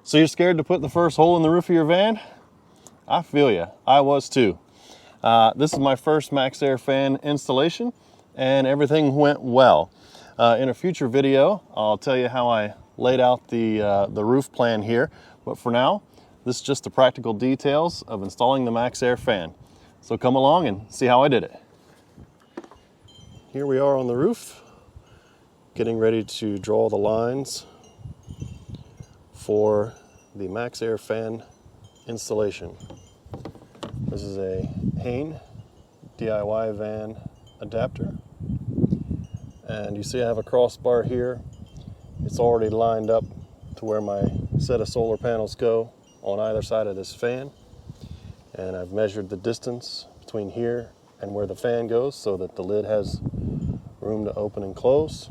So you're scared to put the first hole in the roof of your van? I feel ya. I was too. This is my first Maxxair Fan installation, and everything went well. In a future video, I'll tell you how I laid out the roof plan here. But for now, this is just the practical details of installing the Maxxair Fan. So come along and see how I did it. Here we are on the roof, getting ready to draw the lines for the Maxxair Fan installation. This is a Hein DIYVan adapter, and you see I have a crossbar here. It's already lined up to where my set of solar panels go on either side of this fan, and I've measured the distance between here and where the fan goes so that the lid has room to open and close.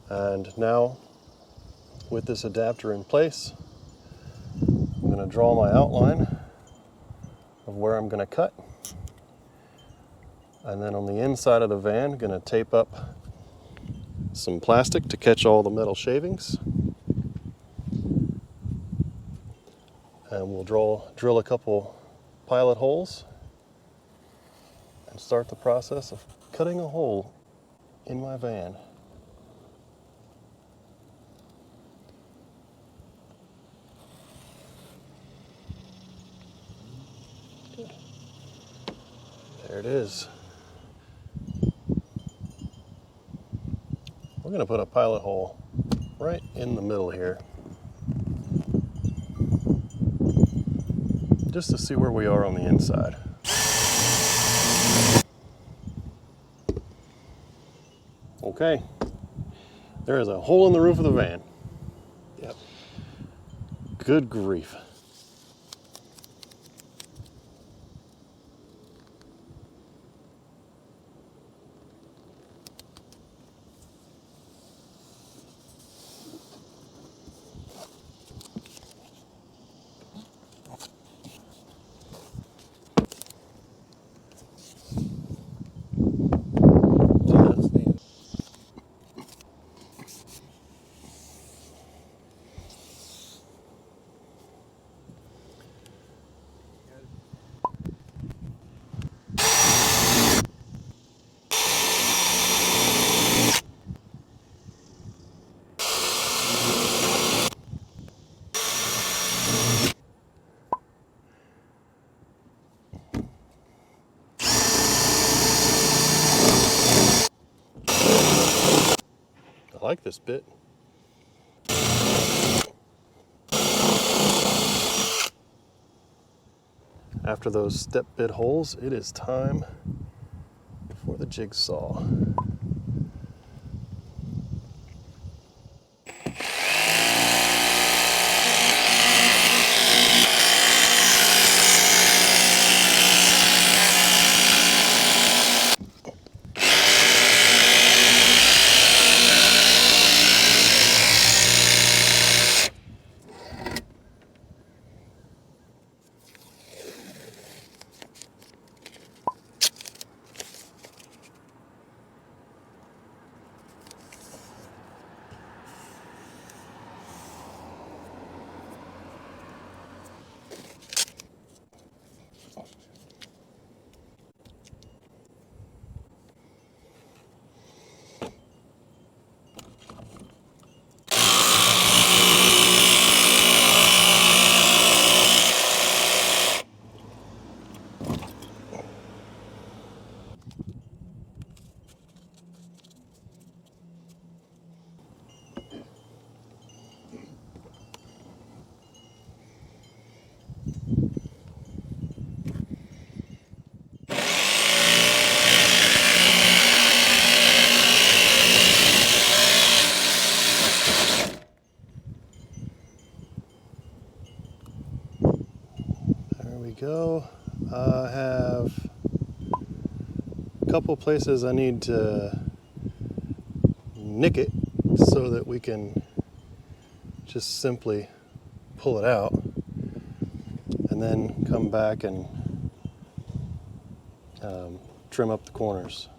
And now, with this adapter in place, I'm going to draw my outline of where I'm going to cut. And then on the inside of the van, I'm going to tape up some plastic to catch all the metal shavings. And we'll drill a couple pilot holes and start the process of cutting a hole in my van. There it is. We're going to put a pilot hole right in the middle here, just to see where we are on the inside. Okay, there is a hole in the roof of the van. Yep. Good grief. I like this bit. After those step bit holes, it is time for the jigsaw. Go. I have a couple places I need to nick it so that we can just simply pull it out and then come back and trim up the corners.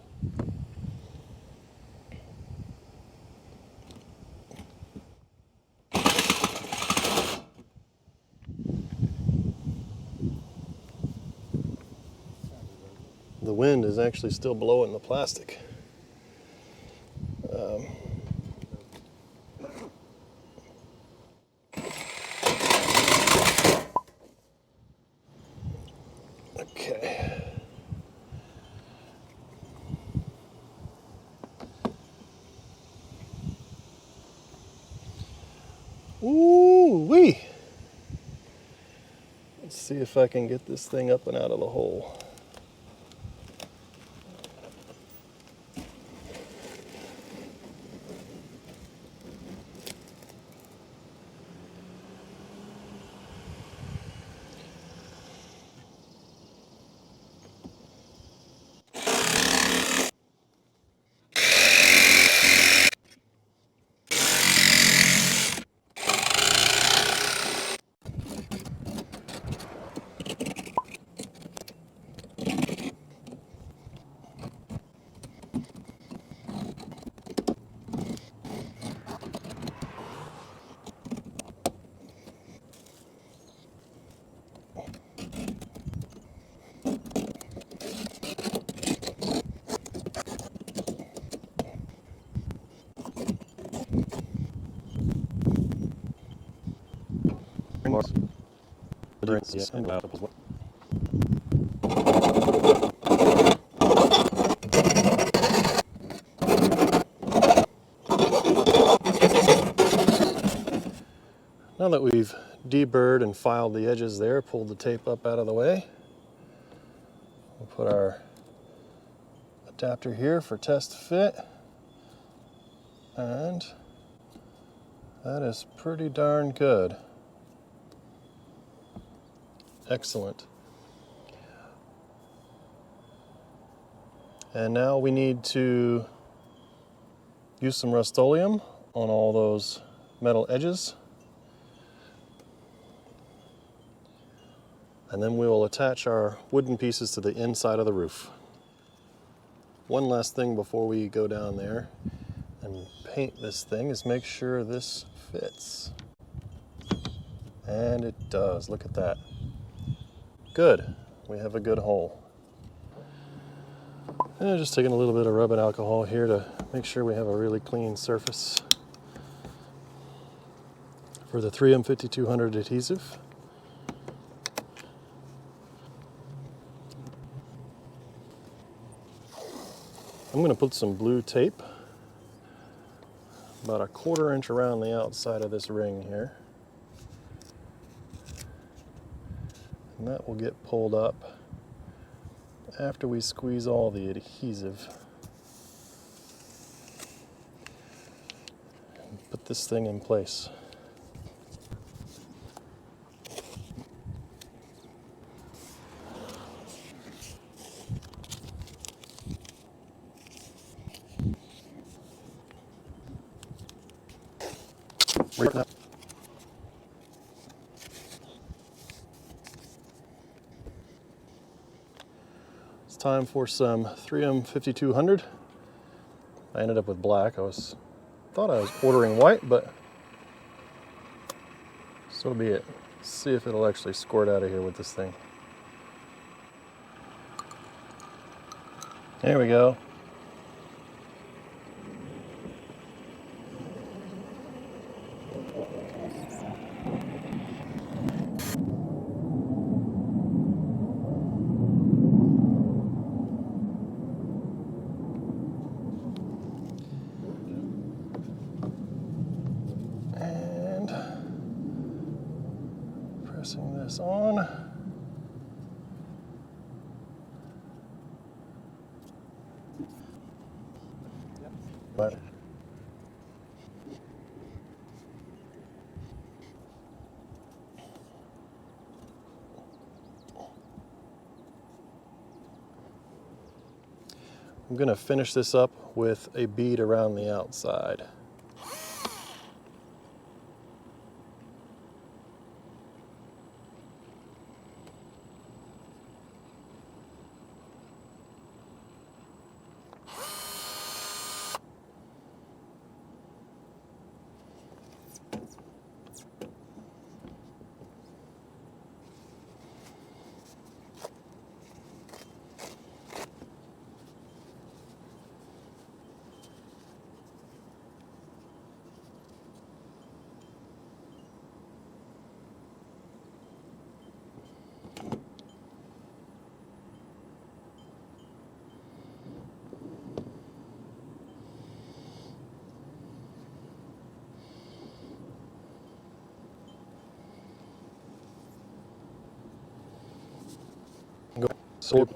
the wind is actually still blowing the plastic. Okay. Ooh-wee! Let's see if I can get this thing up and out of the hole. Now that we've deburred and filed the edges there, pulled the tape up out of the way, we'll put our adapter here for test fit, and that is pretty darn good. Excellent. And now we need to use some Rust-Oleum on all those metal edges. And then we will attach our wooden pieces to the inside of the roof. One last thing before we go down there and paint this thing is make sure this fits. And it does, look at that. Good, we have a good hole. And just taking a little bit of rubbing alcohol here to make sure we have a really clean surface for the 3M 5200 adhesive. I'm going to put some blue tape about a 1/4 inch around the outside of this ring here. And that will get pulled up after we squeeze all the adhesive. And put this thing in place. It's time for some 3M 5200. I ended up with black. Thought I was ordering white, but so be it. Let's see if it'll actually squirt out of here with this thing. There we go. Pressing this on. But I'm going to finish this up with a bead around the outside. So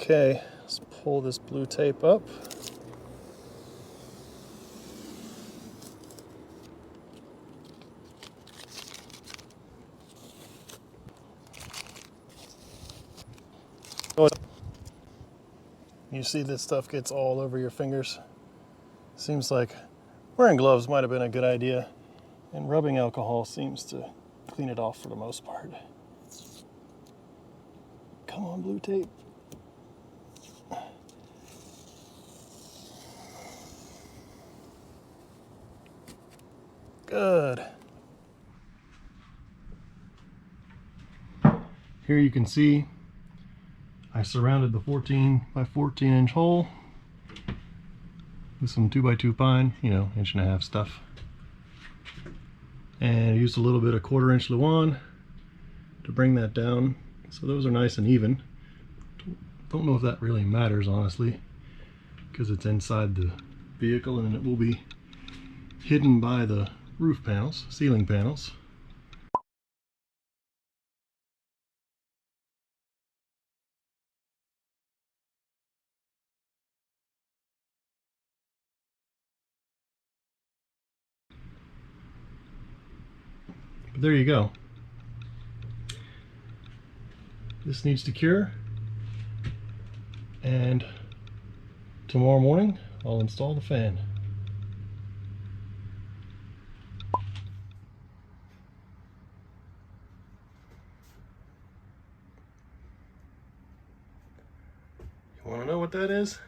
okay, let's pull this blue tape up. You see this stuff gets all over your fingers. Seems like wearing gloves might have been a good idea, and rubbing alcohol seems to clean it off for the most part. Come on, blue tape. Good. Here you can see I surrounded the 14 by 14 inch hole with some 2x2 pine, you know, 1.5 inch stuff. And I used a little bit of 1/4 inch Luan to bring that down. So those are nice and even. Don't know if that really matters, honestly, because it's inside the vehicle and it will be hidden by the roof panels, ceiling panels. But there you go. This needs to cure, and tomorrow morning I'll install the fan. You want to know what that is?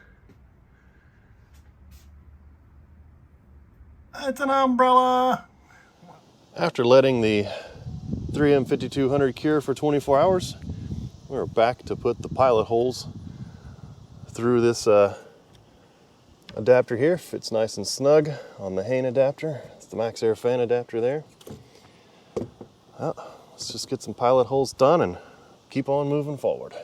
It's an umbrella! After letting the 3M 5200 cure for 24 hours, we're back to put the pilot holes through this adapter here. Fits nice and snug on the Hein adapter. It's the Maxxair Fan adapter there. Well, let's just get some pilot holes done and keep on moving forward.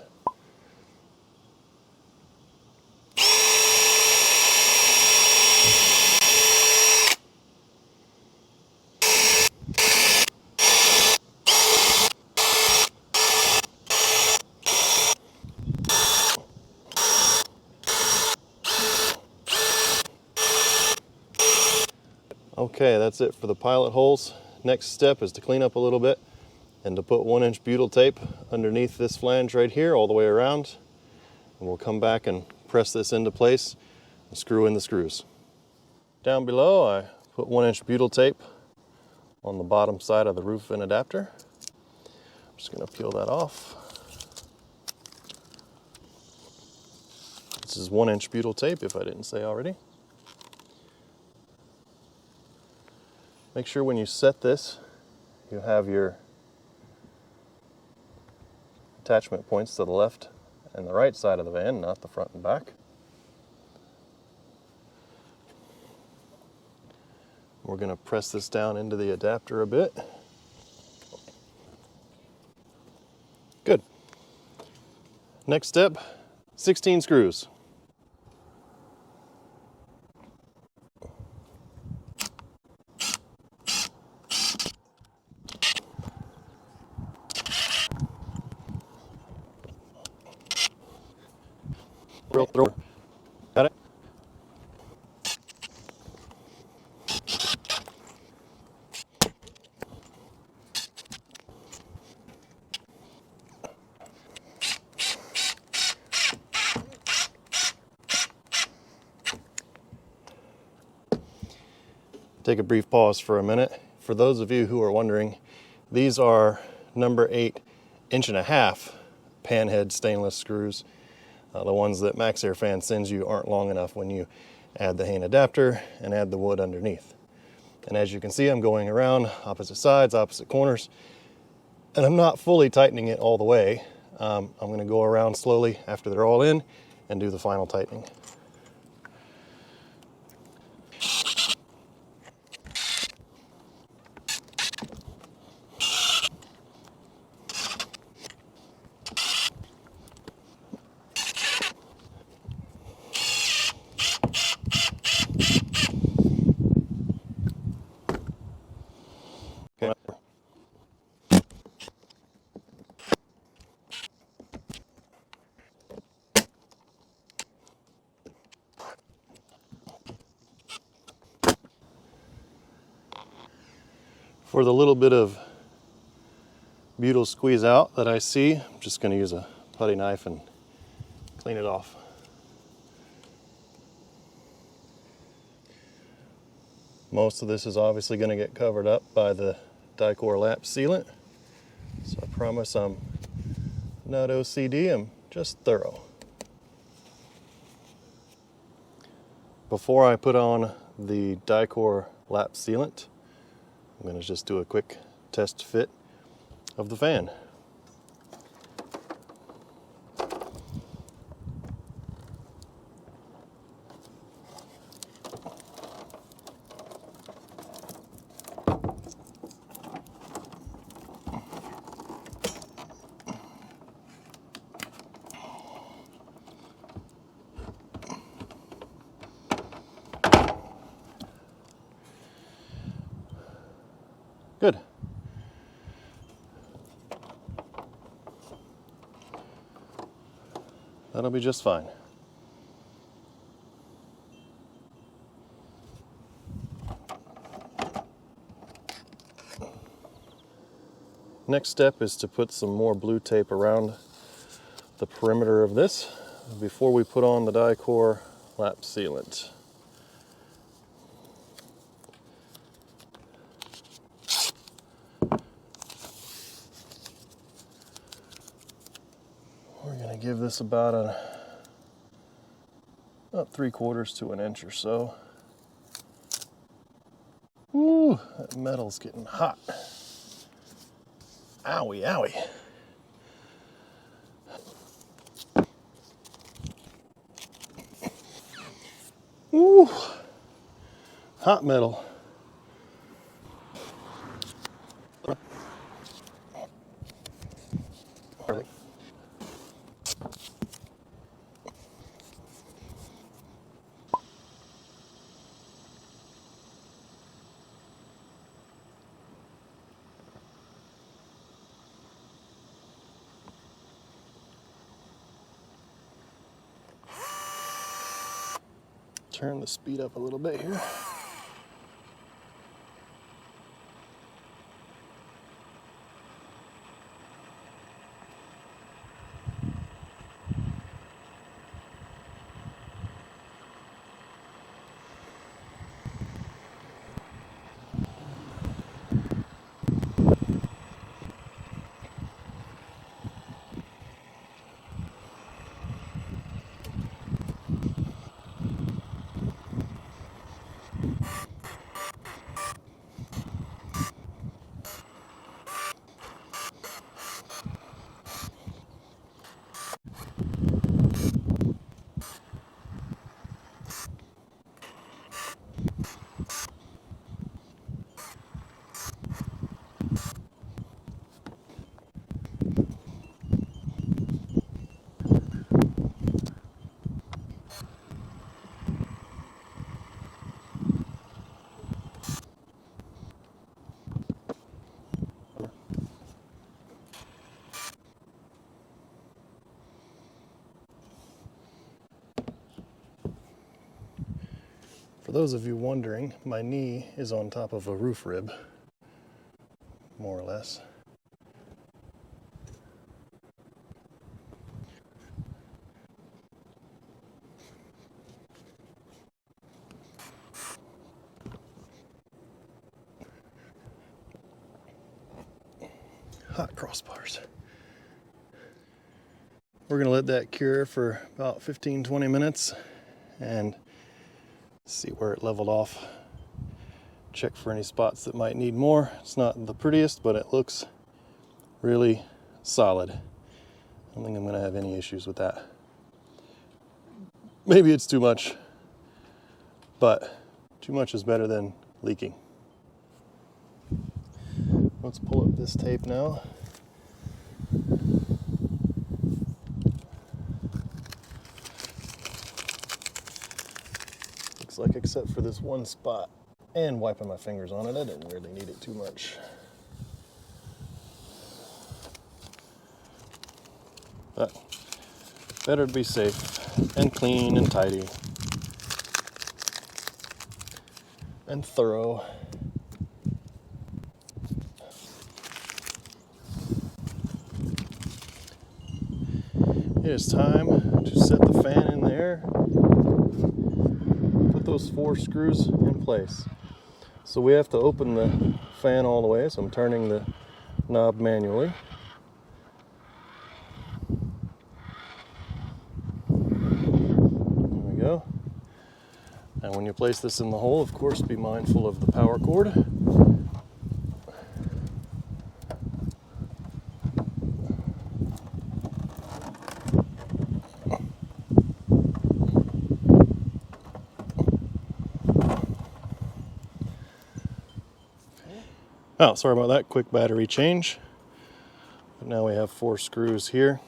Okay, that's it for the pilot holes. Next step is to clean up a little bit and to put 1-inch butyl tape underneath this flange right here all the way around. And we'll come back and press this into place and screw in the screws. Down below I put 1-inch butyl tape on the bottom side of the roof vent adapter. I'm just going to peel that off. This is 1-inch butyl tape, if I didn't say already. Make sure when you set this, you have your attachment points to the left and the right side of the van, not the front and back. We're going to press this down into the adapter a bit. Good. Next step, 16 screws. Got it? Take a brief pause for a minute. For those of you who are wondering, these are number 8 1.5 panhead stainless screws. The ones that Maxxair Fan sends you aren't long enough when you add the Hein adapter and add the wood underneath. And as you can see, I'm going around opposite sides, opposite corners, and I'm not fully tightening it all the way. I'm going to go around slowly after they're all in and do the final tightening. Okay. For the little bit of butyl squeeze out that I see, I'm just going to use a putty knife and clean it off. Most of this is obviously going to get covered up by the Dicor lap sealant, so I promise I'm not OCD, I'm just thorough. Before I put on the Dicor lap sealant, I'm going to just do a quick test fit of the fan. Good. That'll be just fine. Next step is to put some more blue tape around the perimeter of this before we put on the Dicor lap sealant. We're going to give this about 3/4 to an inch or so. Ooh, that metal's getting hot. Owie, owie. Ooh, hot metal. Turn the speed up a little bit here. For those of you wondering, my knee is on top of a roof rib, more or less. Hot crossbars. We're gonna let that cure for about 15-20 minutes and see where it leveled off. check for any spots that might need more. It's not the prettiest, but it looks really solid. I don't think I'm going to have any issues with that. Maybe it's too much, but too much is better than leaking. Let's pull up this tape now. Looks like except for this one spot and wiping my fingers on it, I didn't really need it too much. But better to be safe and clean and tidy and thorough. It is time to set the fan in there. Put those 4 screws in place. So we have to open the fan all the way, so I'm turning the knob manually. There we go. And when you place this in the hole, of course, be mindful of the power cord. Oh, sorry about that, quick battery change. But now we have 4 screws here.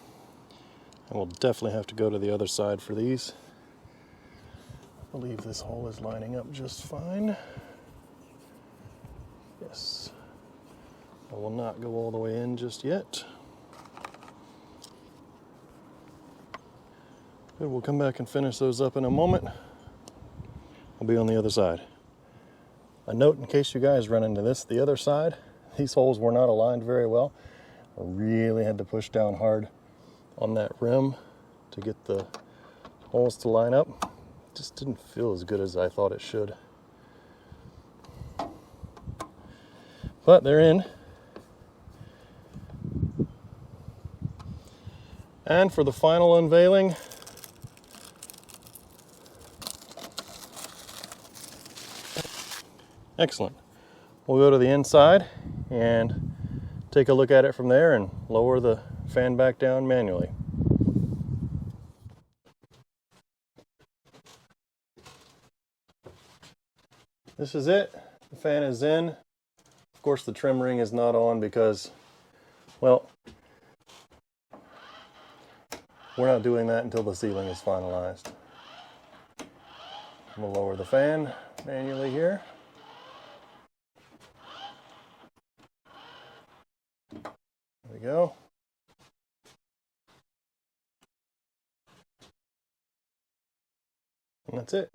And we'll definitely have to go to the other side for these. I believe this hole is lining up just fine. Yes. I will not go all the way in just yet. Good, we'll come back and finish those up in a moment. I'll be on the other side. A note in case you guys run into this, the other side, these holes were not aligned very well. I really had to push down hard on that rim to get the holes to line up. Just didn't feel as good as I thought it should. But they're in. And for the final unveiling, excellent. We'll go to the inside and take a look at it from there and lower the fan back down manually. This is it. The fan is in. Of course, the trim ring is not on because, well, we're not doing that until the ceiling is finalized. We'll lower the fan manually here. There we go. And that's it.